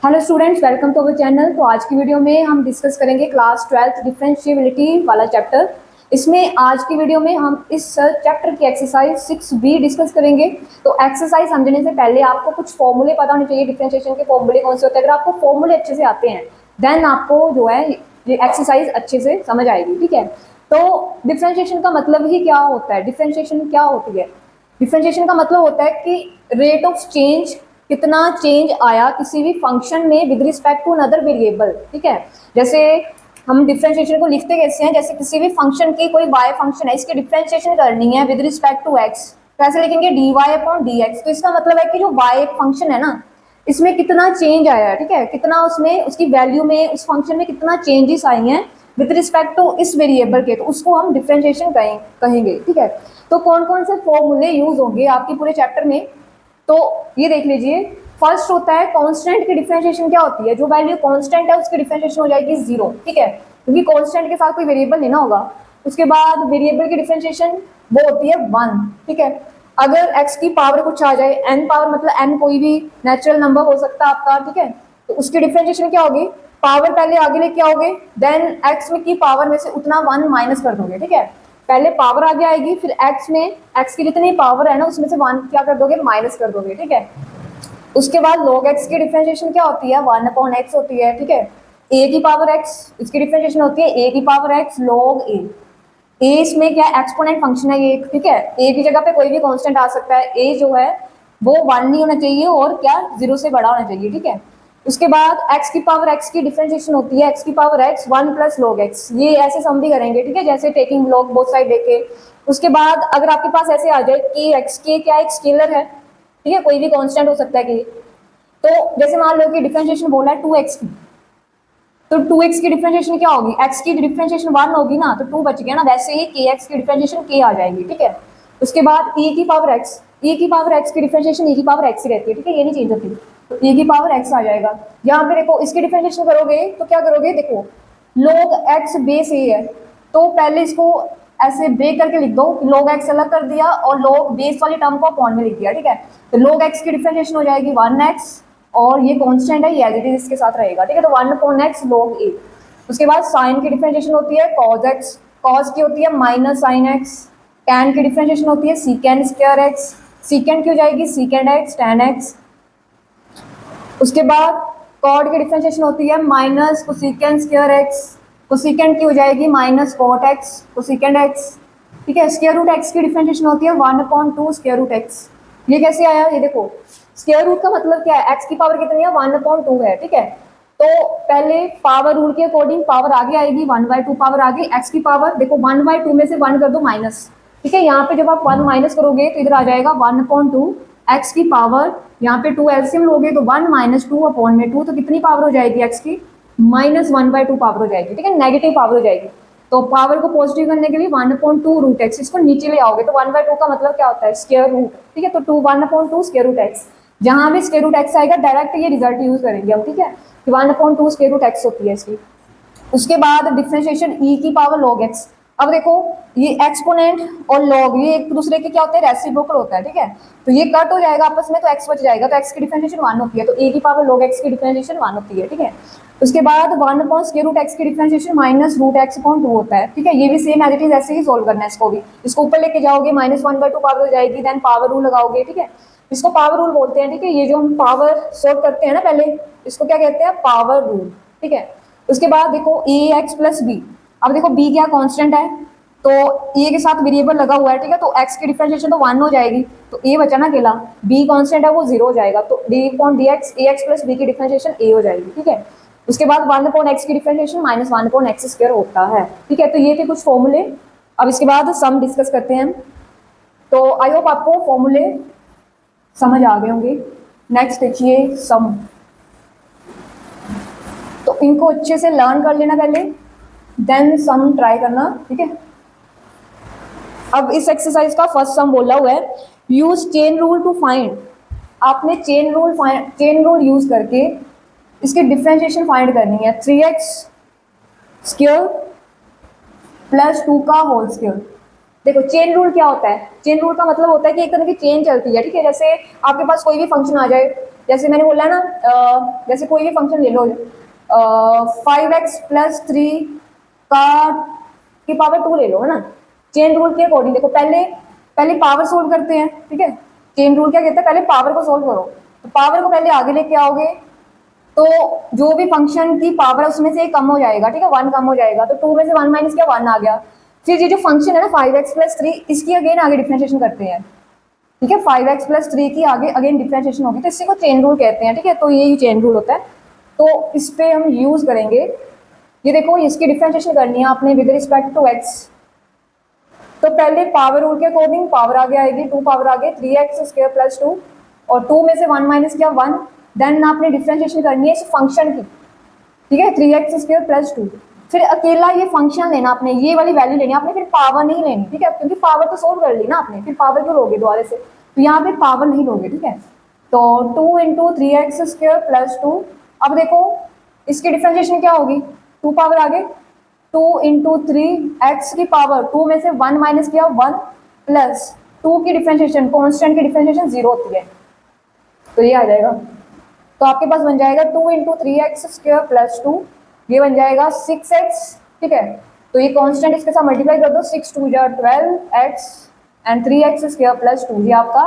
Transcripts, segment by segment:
Hello students, welcome to our channel. तो आज की वीडियो में हम डिस्कस करेंगे क्लास 12th डिफरेंशिएबिलिटी वाला चैप्टर। इसमें आज की वीडियो में हम इस चैप्टर की एक्सरसाइज 6B डिस्कस करेंगे। तो एक्सरसाइज समझने से पहले आपको कुछ फॉर्मूले पता होने चाहिए। डिफरेंशिएशन के फॉर्मूले कौन से होते हैं? अगर आपको फॉर्मूले अच्छे से आते हैं देन आपको जो है ये एक्सरसाइज अच्छे से समझ आएगी। ठीक है, तो डिफरेंशिएशन का मतलब ही क्या होता है? डिफरेंशिएशन क्या होती है? डिफरेंशिएशन का मतलब होता है कि रेट ऑफ चेंज, कितना चेंज आया किसी भी फंक्शन में with respect to another variable. ठीक है, जैसे हम डिफरेंशिएशन को लिखते कैसे हैं? जैसे किसी भी फंक्शन की कोई y फंक्शन है, इसकी डिफरेंशिएशन करनी है विद रिस्पेक्ट टू x, कैसे लिखेंगे? dy upon dx। तो इसका मतलब है कि जो y एक फंक्शन है ना, इसमें कितना चेंज आया है। ठीक है, कितना उसमें उसकी वैल्यू में उस फंक्शन में कितना चेंजेस आई हैं विद रिस्पेक्ट टू इस वेरिएबल के, तो उसको हम डिफरेंशिएशन कहेंगे। ठीक है, तो कौन कौन से फॉर्मूले यूज होंगे आपके पूरे चैप्टर में? तो ये देख लीजिए। फर्स्ट होता है कांस्टेंट की डिफरेंशिएशन। क्या होती है? जो वैल्यू कांस्टेंट है उसकी डिफरेंशिएशन हो जाएगी 0। ठीक है, क्योंकि कांस्टेंट के साथ कोई वेरिएबल लेना होगा। उसके बाद वेरिएबल की डिफरेंशिएशन वो होती है 1। ठीक है, अगर x की पावर कुछ आ जाए, n पावर मतलब n कोई भी नेचुरल नंबर हो सकता है आपका। ठीक है, तो उसकी डिफरेंशिएशन क्या होगी? पावर पहले आगे लेके आओगे, देन x में की पावर में से उतना 1 माइनस कर दोगे। ठीक है, पहले पावर आगे आएगी, फिर x में x की जितनी पावर है ना उसमें से 1 क्या कर दोगे? माइनस कर दोगे। ठीक है, उसके बाद log x की डिफरेंशिएशन क्या होती है? 1 अपॉन x होती है। ठीक है, a की पावर x, इसकी डिफरेंशिएशन होती है a की power x log a। a इसमें क्या एक्सपोनेंट फंक्शन है ये। ठीक है, a की जगह पे कोई भी कांस्टेंट आ सकता है। a जो है वो 1 नहीं होना चाहिए और क्या 0 से बड़ा होना चाहिए। ठीक है, उसके बाद x की पावर x की डिफरेंशिएशन होती है x की power x 1 plus log x। ये ऐसे सम भी करेंगे। ठीक है, जैसे टेकिंग log बोथ साइड लेके। उसके बाद अगर आपके पास ऐसे आ जाए कि x के क्या एक स्केलर है। ठीक है, कोई भी कांस्टेंट हो सकता है कि, तो जैसे मान लो कि डिफरेंशिएशन बोला है 2x की, तो 2x की डिफरेंशिएशन क्या होगी? x की डिफरेंशिएशन 1 होगी ना, तो 2 बच गया ना। वैसे ही kx की डिफरेंशिएशन k आ जाएगी। ठीक है, उसके बाद e की पावर x, e की पावर x की डिफरेंशिएशन e की पावर x ही रहती है। ठीक है, ये नहीं चेंज होती, तो e की पावर x आ जाएगा। यहाँ पे देखो इसकी डिफरेंशिएशन करोगे तो क्या करोगे? देखो log x बेस a है, तो पहले इसको ऐसे ब्रेक करके लिख दो। log x अलग कर दिया और log बेस वाली टर्म को अपॉन में लिख दिया। ठीक है, तो log x की डिफरेंशिएशन हो जाएगी 1x, और ये कांस्टेंट है, ये एज इट इज इसके साथ रहेगा। ठीक है, तो 1 अपॉन x log a। उसके बाद साइन की डिफरेंशिएशन होती है cos x, cos की होती है माइनस साइन x। tan की डिफरेंशिएशन होती है secant स्क्वायर x, secant की हो जाएगी secant x tan x। उसके बाद cot की डिफरेंशिएशन होती है minus cosecant square x, cosecant की हो जाएगी minus cot x cosecant x। ठीक है, स्क्वायर रूट x की डिफरेंशिएशन होती है 1 अपॉन 2 स्क्वायर रूट x। ये कैसे आया? ये देखो, स्क्वायर रूट का मतलब क्या है? x की पावर कितनी है? 1 अपॉन 2 है। ठीक है, तो पहले पावर रूल के अकॉर्डिंग पावर आगे आएगी, 1/2 पावर आगे। x की पावर देखो 1/2 में से 1 कर दो माइनस। ठीक है, यहाँ पे जब आप 1 माइनस करोगे तो इधर आ जाएगा 1 अपॉन 2 x की पावर, यहाँ पे 2 एलसीएम लोगे तो 1 माइनस 2 अपॉन में 2, तो कितनी पावर हो जाएगी x की? -1/2 पावर हो जाएगी। ठीक है, नेगेटिव पावर हो जाएगी। तो पावर को पॉजिटिव करने के लिए 1 अपॉन 2 रूट एक्स, इसको नीचे ले आओगे तो 1/2 का मतलब क्या होता है? Square root. ठीक है, तो 1 अपॉन 2 स्क्वायर रूट एक्स, जहां भी स्क्वायर रूट एक्स आएगा डायरेक्ट ये रिजल्ट यूज करेंगे हम। ठीक है, 1 अपॉन 2 स्क्वायर रूट एक्स होती है इसकी। उसके बाद डिफरेंशिएशन e की पावर log x। अब देखो ये एक्सपोनेंट और log ये एक दूसरे के क्या होते हैं? रेसिप्रोकल होता है। ठीक है, तो ये कट हो जाएगा आपस में, तो x बच जाएगा, तो x की डिफरेंशिएशन 1 होती है, तो a की पावर log x की डिफरेंशिएशन 1 होती है। ठीक है, उसके बाद 1 अपॉन स्क्वायर रूट x की differentiation minus root x upon 2 होता है। ठीक है, ये भी सेम एज इट इज ऐसे ही सोल्व करना है। इसको भी इसको ऊपर लेके जाओगे, -1/2 पावर हो जाएगी, देन पावर रूल लगाओगे। ठीक है, इसको पावर रूल बोलते हैं। ठीक है, ये जो हम पावर सोल्व करते हैं ना पहले, इसको क्या कहते हैं? Power rule. ठीक है, उसके बाद देखो ए एक्स प्लस बी। अब देखो बी क्या कांस्टेंट है, तो ए के साथ वेरिएबल लगा हुआ है। ठीक है, तो एक्स की डिफरेंशिएशन तो 1 हो जाएगी, तो ए बचा ना अकेला। बी कांस्टेंट है वो 0 हो जाएगा, तो डी अपॉन डी एक्स, ए एक्स प्लस बी की डिफरेंशिएशन ए हो जाएगी। ठीक है, उसके बाद 1 अपॉन एक्स की डिफरेंशिएशन -1 अपॉन एक्स स्क्वायर होता है। ठीक है, तो ये थे कुछ फॉर्मूले। अब इसके बाद सम डिस्कस करते हैं। तो आई होप आपको फॉर्मूले समझ आ गए होंगे। नेक्स्ट देखिए सम, तो इनको अच्छे से लर्न कर लेना पहले, देन सम ट्राई करना। ठीक है, अब इस एक्सरसाइज का फर्स्ट सम बोला हुआ है use chain rule to find. आपने चेन रूल यूज करके इसकी डिफरेंशिएशन फाइंड करनी है। 3x स्क्वायर प्लस 2 का होल स्क्वायर। देखो चेन रूल क्या होता है, चेन रूल का मतलब होता है कि एक तरह की चेन चलती है, ठीक है। जैसे आपके पास कोई भी फंक्शन आ जाए, जैसे मैंने बोला ना, जैसे कोई भी फंक्शन ले लो, 5x+3 का की पावर 2 ले लो, है ना। चेन रूल के अकॉर्डिंग देखो, पहले पहले पावर सोल्व करते हैं, ठीक है। चेन रूल क्या कहता है, पहले पावर को सोल्व करो, तो पावर को पहले आगे लेके आओगे, तो जो भी फंक्शन की पावर है उसमें से एक कम हो जाएगा, ठीक है, 1 कम हो जाएगा, तो 2 में से 1 माइनस किया, 1 आ गया। फिर ये जो फंक्शन है ना 5x+3, इसकी अगेन आगे डिफरेंशिएशन करते हैं, ठीक है। 5x+3 की आगे अगेन डिफरेंशिएशन होगी, तो इसी को चेन रूल कहते हैं, ठीक है। तो ये चेन रूल होता है, तो इस पे हम यूज करेंगे। ये देखो, इसकी डिफरेंशिएशन करनी है आपने विद रिस्पेक्ट टू x, तो पहले पावर रूल के अकॉर्डिंग पावर आगे आएगी, 2 पावर आगे 3x² + 2, और 2 में से 1 माइनस किया 1, देन आपने डिफरेंशिएशन करनी है इस फंक्शन की, ठीक है, 3x² + 2। फिर अकेला ये फंक्शन लेना आपने, ये वाली वैल्यू लेनी आपने, फिर पावर नहीं लेनी, ठीक है, क्योंकि पावर तो सोल्व कर ली ना आपने, फिर पावर क्यों लोगे दोबारा से, तो यहाँ पे पावर नहीं लोगे, ठीक है। तो 2 × 3x² + 2। अब देखो इसकी डिफरेंशिएशन क्या होगी, 2 पावर आगे 2 × 3x की पावर 2 में से 1 माइनस किया 1, प्लस 2 की डिफरेंशिएशन, कॉन्स्टेंट की डिफरेंशिएशन 0 होती है, तो ये आ जाएगा। तो आपके पास बन जाएगा 2 × 3x² + 2, ये बन जाएगा 6x, ठीक है। तो ये कांस्टेंट इसके साथ मल्टीप्लाई कर दो, 6 × 2 = 12x एंड 3x² + 2, ये आपका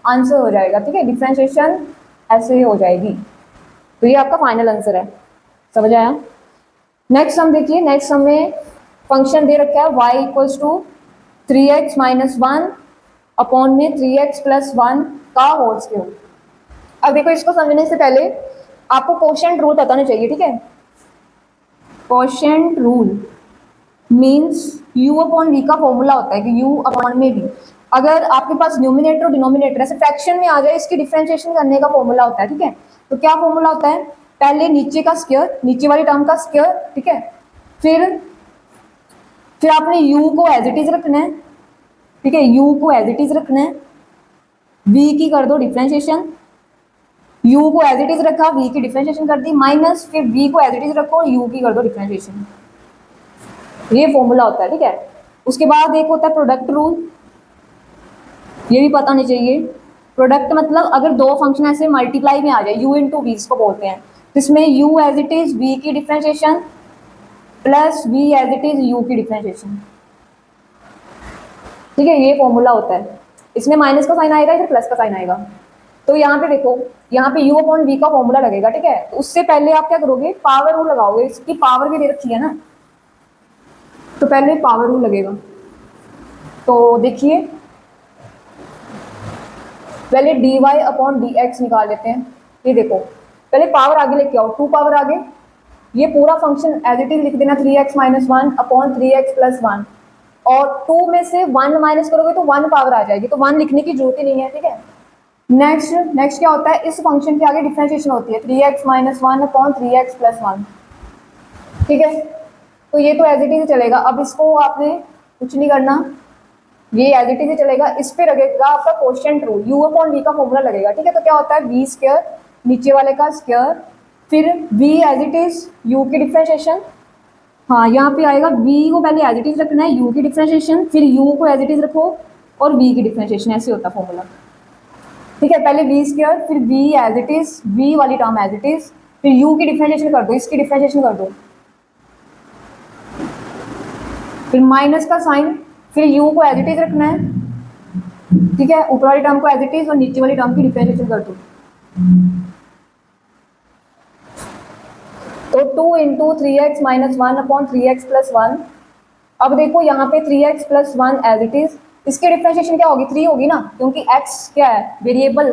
आंसर हो जाएगा, ठीक है। डिफरेंशिएशन ऐसे ही हो जाएगी, तो ये आपका फाइनल आंसर है, समझ आया। नेक्स्ट सम देखिए, नेक्स्ट सम में फंक्शन दे रखा है y = 3x - 1 अपॉन में 3x + 1 का होल स्क्वायर। अब देखो, इसको समझने से पहले आपको कोशेंट रूल पता होना चाहिए, ठीक है। कोशेंट रूल मीन्स u/v का फॉर्मूला होता है कि u/v, अगर आपके पास न्यूमिनेटर और डिनोमिनेटर ऐसे फ्रैक्शन में आ जाए, इसकी डिफरेंशिएशन करने का फॉर्मूला होता है, ठीक है। तो क्या फॉर्मूला होता है, पहले नीचे का स्क्वायर, नीचे वाली टर्म का स्क्वायर, ठीक है। फिर आपने u को एज इट इज रखना है, ठीक है, u को एज इट इज रखना है, v की कर दो डिफरेंशिएशन, u को एज इट इज रखा, v की डिफरेंशिएशन कर दी, माइनस फिर v को एज इट इज रखो और u की कर दो डिफरेंशिएशन, ये फॉर्मूला होता है, ठीक है। उसके बाद एक होता है प्रोडक्ट रूल, ये भी पता नहीं चाहिए। प्रोडक्ट मतलब अगर दो फंक्शन ऐसे मल्टीप्लाई में आ जाए, u × v इसको बोलते हैं, तो इसमें u as it is v की differentiation plus v as it is u की डिफरेंशिएशन, ठीक है, ये फॉर्मूला होता है। इसमें माइनस का साइन आएगा, इधर प्लस का साइन आएगा। तो यहाँ पे देखो, यहाँ पे u/v का फॉर्मूला लगेगा, ठीक है। तो उससे पहले आप क्या करोगे, पावर रूल लगाओगे, इसकी पावर भी दे रखी है ना, तो पहले पावर रूल लगेगा। तो देखिए, पहले dy/dx निकाल लेते हैं। ये देखो, पहले पावर आगे लेके आओ, 2 पावर आगे, ये पूरा फंक्शन एज इट इज लिख देना 3x - 1 अपॉन 3x + 1, और 2 में से 1 माइनस करोगे तो 1 पावर आ जाएगी, तो 1 लिखने की जरूरत ही नहीं है, ठीक है। नेक्स्ट क्या होता है, इस फंक्शन के आगे डिफरेंशिएशन होती है 3x - 1 अपॉन 3x + 1, ठीक है। तो ये तो एज इट इज चलेगा, अब इसको आपने कुछ नहीं करना, ये एज इट इज चलेगा। इस पे लगेगा आपका कोशेंट रूल, u/v का फॉर्मूला लगेगा, ठीक है। तो क्या होता है, v² नीचे वाले का स्क्वायर, फिर v as it is u की डिफरेंशिएशन, हाँ यहाँ पे आएगा, v को पहले एज इट इज रखना है, u की डिफरेंशिएशन, फिर u को एज इट इज रखो और v की डिफरेंशिएशन, ऐसे होता है फॉर्मूला, ठीक है। पहले v², फिर v as it is, v वाली टर्म एज इट इज, फिर u की डिफरेंशिएशन कर दो, इसकी डिफरेंशिएशन कर दो, फिर माइनस का साइन, फिर u को एज इट इज रखना है, ठीक है, ऊपर वाली टर्म को एज इट इज और नीचे वाली टर्म की डिफरेंशिएशन कर दो। तो 2 × 3x - 1 अपॉन 3x + 1। अब देखो यहाँ पे 3x + 1 एज इट इज, इसकी डिफरेंशिएशन क्या होगी, 3 होगी ना, क्योंकि x क्या है, वेरिएबल,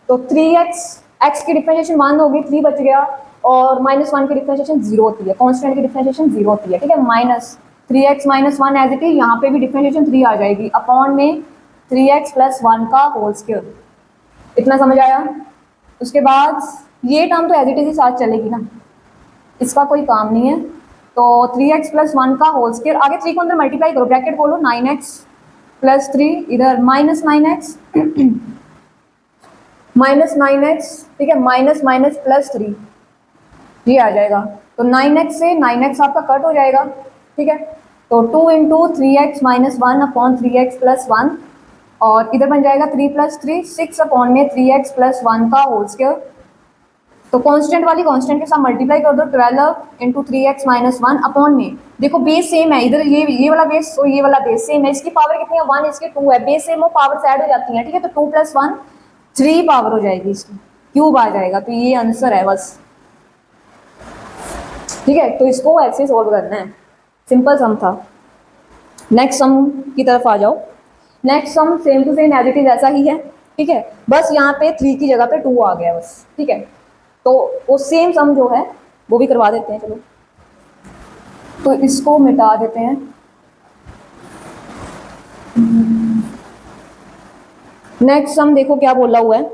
तो 3x की डिफरेंशिएशन 1 होगी, 3 बच गया, और -1 की डिफरेंशिएशन 0 होती है, कांस्टेंट की डिफरेंशिएशन 0 होती है, ठीक है। Minus 3x - 1 as it is, यहाँ पे भी डिफरेंशिएशन 3 आ जाएगी, अपॉन में 3x + 1 का होल स्क्वायर, इतना समझ आया। उसके बाद ये टर्म तो एज इट इज ही साथ चलेगी ना, इसका कोई काम नहीं है, तो 3x + 1 का होल स्क्वायर, आगे 3 को अंदर मल्टीप्लाई करो, ब्रैकेट खोलो, 9x + 3, इधर -9x -9x, ठीक है, माइनस +3, ये आ जाएगा। तो 9x से 9x आपका कट हो जाएगा, ठीक है। तो तो 2 into 3x minus 1 upon 3x plus 1, और इधर बन जाएगा 3 प्लस 3 6 अपॉन में 3x प्लस 1 का होल स्क्वायर। तो कांस्टेंट वाली कांस्टेंट के साथ मल्टीप्लाई कर दो, 12 इंटू 3x माइनस 1 अपॉन में, देखो बेस सेम है, इधर ये वाला बेस और ये वाला बेस सेम है, इसकी पावर कितनी है 1, इसकी 2 है, बेस सेम हो पावर से ऐड हो जाती है, ठीक है। तो 2 प्लस 1 3 पावर हो जाएगी, इसकी क्यूब आ जाएगा, तो ये आंसर है बस, ठीक है। तो इसको ऐसे सोल्व करना है, सिंपल सम था। नेक्स्ट सम की तरफ आ जाओ। Next sum same to same as it is ऐसा ही है, ठीक है, बस यहाँ पे 3 की जगह पे 2 आ गया बस, ठीक है। तो वो सेम सम जो है वो भी करवा देते हैं, चलो तो इसको मिटा देते हैं। नेक्स्ट सम देखो क्या बोला हुआ है,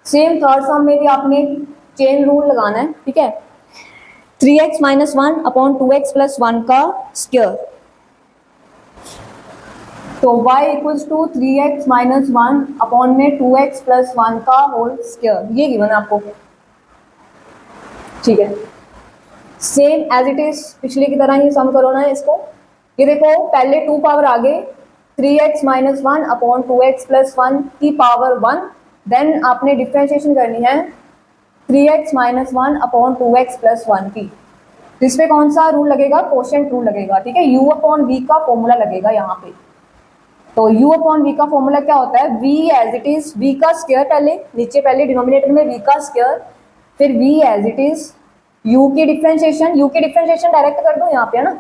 सेम थर्ड सम में भी आपने चेन रूल लगाना है, ठीक है। 3x minus 1 upon 2x plus 1 का स्क्वायर, तो y equals to 3x minus 1 upon में 2x प्लस 1 का होल स्क्वायर, ये गिवन है आपको, ठीक है। सेम एज इट इज पिछले की तरह ही सम करो ना इसको। ये देखो पहले 2 पावर आगे 3x minus 1 upon 2x plus 1 की पावर 1, देन आपने डिफ्रेंशिएशन करनी है 3x minus 1 upon 2x plus 1 की। तो इस पे कौन सा रूल लगेगा, कोशेंट रूल लगेगा, ठीक है। u अपॉन v का फॉर्मूला लगेगा यहाँ पे। तो u अपॉन v का फॉर्मूला क्या होता है, v as it is, v का स्क्वायर पहले नीचे, पहले डिनोमिनेटर में v का स्क्वायर, फिर v as it is u की डिफरेंशिएशन, u की डिफरेंशिएशन डायरेक्ट कर दो यहाँ पे, है ना।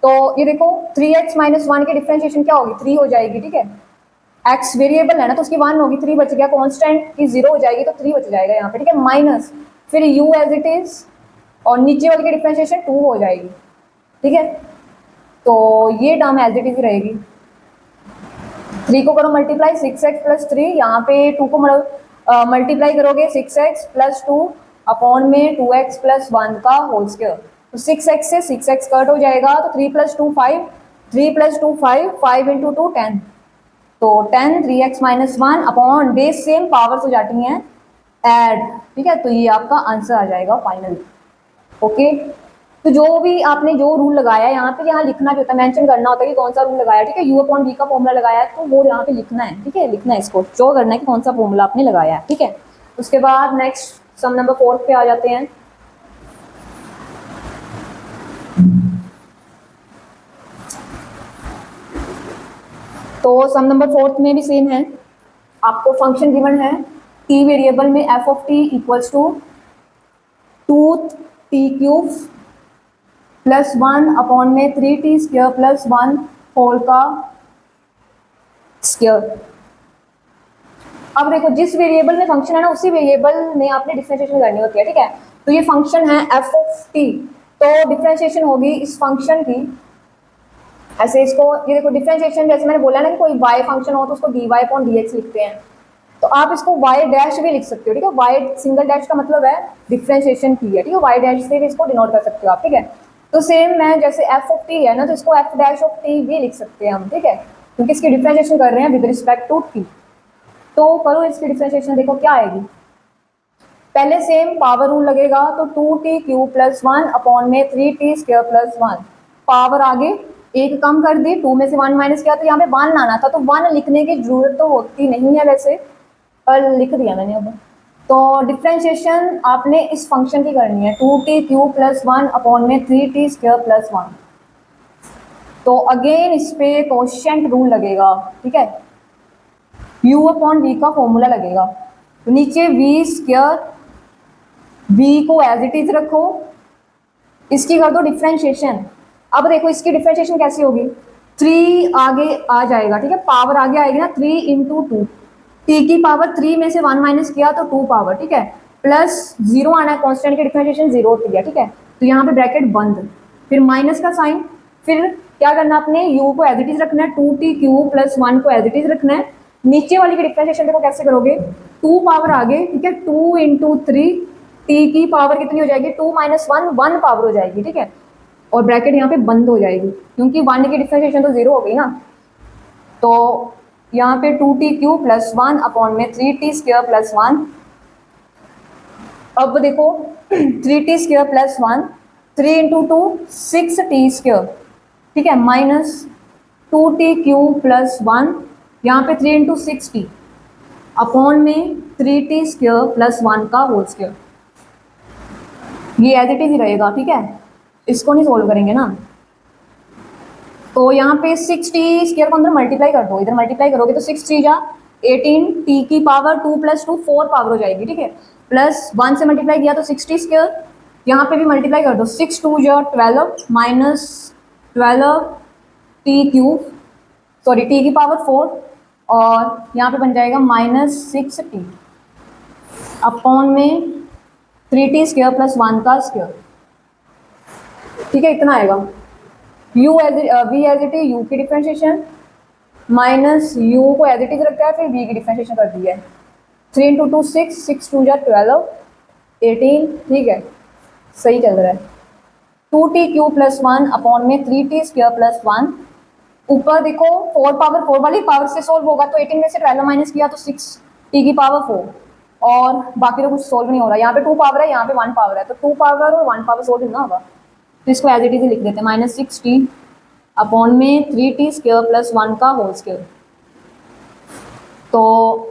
तो ये देखो 3x माइनस 1 की डिफरेंशिएशन क्या होगी, 3 हो जाएगी, ठीक है। x वेरिएबल है ना तो उसकी 1 होगी, 3 बच गया, कांस्टेंट की 0 हो जाएगी तो 3 बच जाएगा यहाँ पे, ठीक है। माइनस फिर u एज इट इज, और नीचे वाली की डिफरेंशिएशन 2 हो जाएगी, ठीक है। तो ये टर्म एज इट इज रहेगी। 3 को करो मल्टीप्लाई 6x प्लस 3, यहाँ पे 2 को मल्टीप्लाई करोगे 6x प्लस 2 अपॉन में 2x प्लस 1 का होल स्क्वायर। तो 6x से 6x कट हो जाएगा, तो 3 प्लस 2 5, 3 प्लस 2 5, 5 इंटू 2 10, तो 10 3x minus 1 upon base same powers हो जाती हैं ऐड, ठीक है। तो ये आपका आंसर आ जाएगा फाइनल, ओके। तो जो भी आपने जो रूल लगाया है यहाँ पे, यहाँ लिखना भी होता है, मेंशन करना होता है कि कौन सा रूल लगाया है, ठीक है। u अपॉन v का फॉर्मूला लगाया है तो वो यहाँ पे लिखना है, ठीक है, लिखना है, इसको शो करना है कि कौन सा फॉर्मूला आपने लगाया है, ठीक है। उसके बाद नेक्स्ट सम नंबर 4 पे आ जाते हैं। तो सम नंबर 4 में भी सेम है, आपको फंक्शन गिवन है t वेरिएबल में f of t equals to 2t cube plus 1 upon में 3t स्क्वायर प्लस 1 होल का स्क्वायर। अब देखो जिस वेरिएबल में फंक्शन है ना उसी वेरिएबल में आपने डिफरेंशिएशन करनी होती है, ठीक है। तो ये फंक्शन है f ऑफ t, तो डिफरेंशिएशन होगी इस फंक्शन की ऐसे, इसको ये देखो डिफरेंशिएशन जैसे मैंने बोला ना कि कोई y फंक्शन हो तो उसको dy अपॉन dx लिखते हैं, तो आप इसको y डैश भी लिख सकते हो, ठीक है। y सिंगल डैश का मतलब है डिफरेंशिएशन की है, ठीक है, y डैश से भी इसको डिनोट कर सकते हो आप, ठीक है। तो सेम मैं जैसे f ऑफ t है ना तो इसको f डैश ऑफ t भी लिख सकते हैं हम, ठीक है, क्योंकि इसकी डिफरेंशिएशन कर रहे हैं विद रिस्पेक्ट टू t। तो करो इसकी डिफरेंशिएशन, देखो क्या आएगी। पहले सेम पावर रूल लगेगा, तो 2t क्यूब प्लस 1 अपॉन में 3t स्क्वायर प्लस 1, पावर आगे एक कम कर दी, 2 में से 1 माइनस किया तो यहाँ पे 1 लाना था, तो 1 लिखने की जरूरत तो होती नहीं है वैसे, पर लिख दिया मैंने अब। तो डिफरेंशिएशन आपने इस फंक्शन की करनी है 2t क्यूब प्लस 1 अपॉन में 3t स्क्वायर प्लस 1। तो अगेन इस पे कोशेंट रूल लगेगा, ठीक है, u अपॉन v का फॉर्मूला लगेगा। तो नीचे v स्क्वायर, v को एज इट इज रखो, इसकी कर दो डिफरेंशिएशन। अब देखो इसकी डिफरेंशिएशन कैसी होगी, 3 आगे आ जाएगा, ठीक है, पावर आगे आएगी ना, 3 इंटू 2, t की पावर 3 में से 1 माइनस किया तो 2 पावर, ठीक है, प्लस 0 आना है, कांस्टेंट की डिफरेंशिएशन 0 होती है, ठीक है। तो यहाँ पे ब्रैकेट बंद, फिर माइनस का साइन, फिर क्या करना आपने, u को एज इट इज रखना है, 2t क्यूब प्लस 1 को एज इट इज रखना है। नीचे वाली की डिफरेंशिएशन देखो कैसे करोगे, 2 पावर आगे, ठीक है, 2 इंटू 3, t की पावर कितनी हो जाएगी, 2 माइनस 1, 1 पावर हो जाएगी, ठीक है, और ब्रैकेट यहाँ पे बंद हो जाएगी क्योंकि 1 की डिफरेंशिएशन तो 0 हो गई ना। तो यहाँ पे 2t क्यूब प्लस 1 अपॉन में 3t स्क्वायर प्लस 1। अब देखो 3t square plus 1, 3 into 2 6t square, ठीक है, माइनस 2t³ प्लस 1, यहाँ पे 3 × 6t अपॉन में 3t² प्लस 1 का होल स्क्वायर। ये एज इट इज ही रहेगा, ठीक है, इसको नहीं सोल्व करेंगे ना। तो यहाँ पे 6t² को अंदर मल्टीप्लाई कर दो, इधर मल्टीप्लाई करोगे तो 6 3 जा 18, t की पावर 2 + 2 4 पावर हो जाएगी, ठीक है, प्लस 1 से मल्टीप्लाई किया तो 60², यहाँ पे भी मल्टीप्लाई कर दो, 6 2 जा 12 माइनस 12t³ सॉरी t की पावर 4 और यहाँ पे बन जाएगा -6t अपॉन में 3t² प्लस 1 का स्क्वायर, ठीक है, इतना आएगा। u v as it is u की डिफ्रेंशिएशन माइनस u को एज इट इज रखा है, फिर v की डिफ्रेंशिएशन कर दी है। 3 × 2 6, 6 2 जा 12 18, ठीक है, सही चल रहा है। 2t³ प्लस 1 अपॉन में 3t² प्लस 1, ऊपर देखो 4 पावर 4 वाली पावर से सोल्व होगा तो 18 में से 12 माइनस किया तो 6t की पावर 4 और बाकी तो कुछ सोल्व नहीं हो रहा। यहाँ पे 2 पावर है, यहाँ पे 1 पावर है, तो 2 पावर और 1 पावर सोल्व ना होगा, तो इसको एज इट इज लिख देते हैं, -6t अपॉन में 3t² प्लस 1 का होल स्क्वायर। तो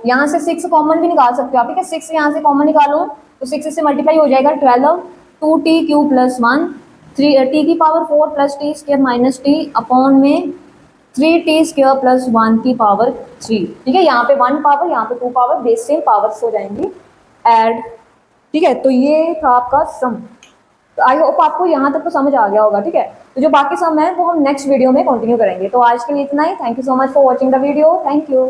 यहाँ से 6 कॉमन भी निकाल सकते हो आप, ठीक है, 6 यहाँ से कॉमन निकालो तो 6 से मल्टीप्लाई हो जाएगा 12, 2t³ प्लस 1, 3t की power 4 plus t² minus t upon में 3t² प्लस 1 की पावर 3, ठीक है, यहाँ पे 1 पावर, यहाँ पे 2 पावर, बेस सेम पावर्स हो जाएंगी ऐड, ठीक है। तो ये था आपका सम। तो आई होप आपको यहाँ तक तो समझ आ गया होगा, ठीक है। तो जो बाकी सम है वो हम नेक्स्ट वीडियो में कंटिन्यू करेंगे। तो आज के लिए इतना ही। Thank you so much for watching the video. Thank you.